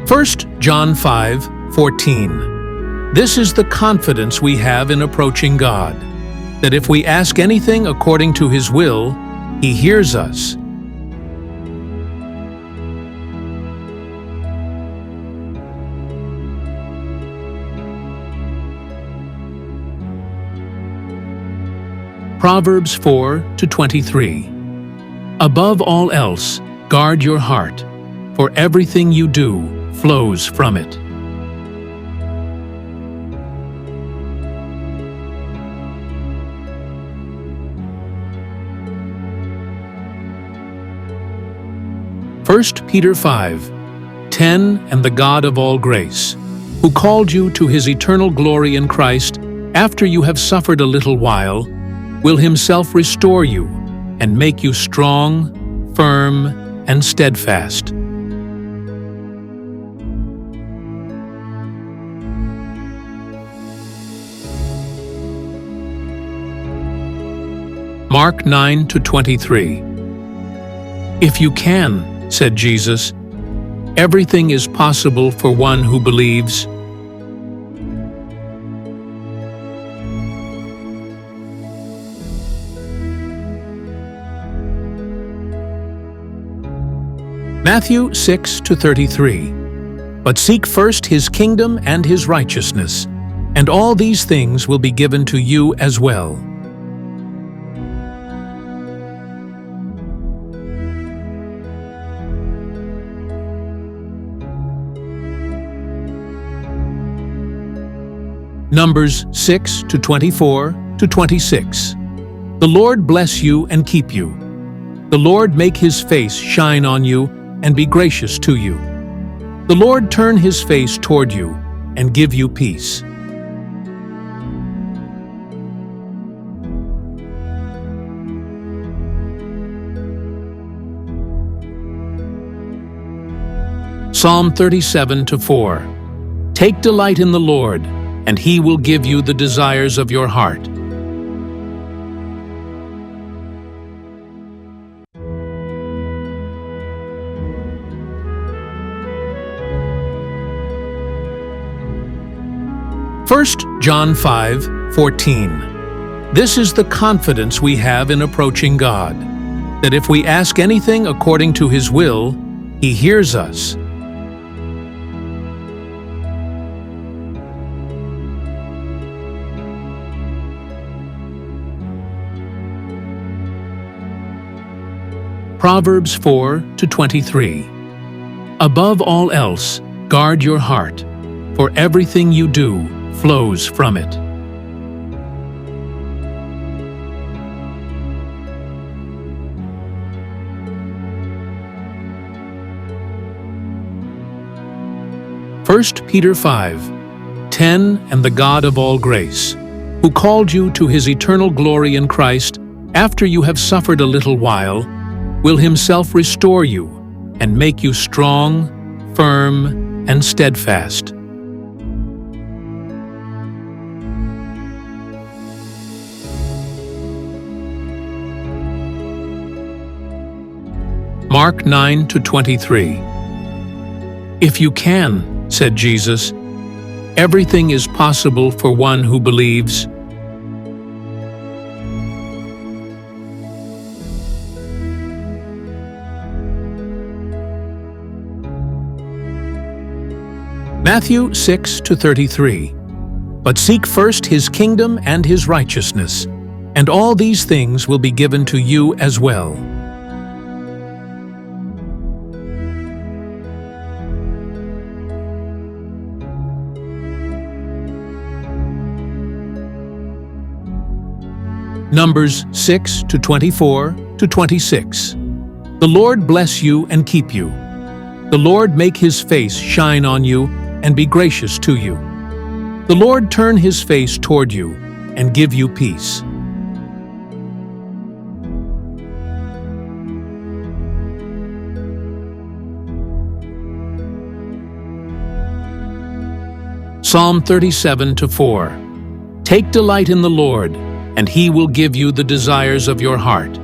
1 John 5:14. This is the confidence we have in approaching God, that if we ask anything according to His will, He hears us. Proverbs 4:23. Above all else, guard your heart, for everything you do flows from it. First Peter 5:10. And the God of all grace, who called you to His eternal glory in Christ, after you have suffered a little while, will Himself restore you and make you strong, firm, and steadfast. Mark 9:23. If you can, said Jesus, everything is possible for one who believes. Matthew 6:33. But seek first His kingdom and His righteousness, and all these things will be given to you as well. Numbers 6:24-26. The Lord bless you and keep you. The Lord make His face shine on you and be gracious to you. The Lord turn His face toward you and give you peace. Psalm 37:4. Take delight in the Lord, and He will give you the desires of your heart. First John 5:14. This is the confidence we have in approaching God, that if we ask anything according to His will, He hears us. Proverbs 4:23. Above all else, guard your heart, for everything you do flows from it. First Peter 5:10. And the God of all grace, who called you to His eternal glory in Christ, after you have suffered a little while, will Himself restore you and make you strong, firm, and steadfast. Mark 9:23. If you can, said Jesus, everything is possible for one who believes. Matthew 6:33. But seek first His kingdom and His righteousness, and all these things will be given to you as well. Numbers 6:24-26. The Lord bless you and keep you. The Lord make His face shine on you and be gracious to you. The Lord turn His face toward you and give you peace. Psalm 37:4. Take delight in the Lord, and He will give you the desires of your heart.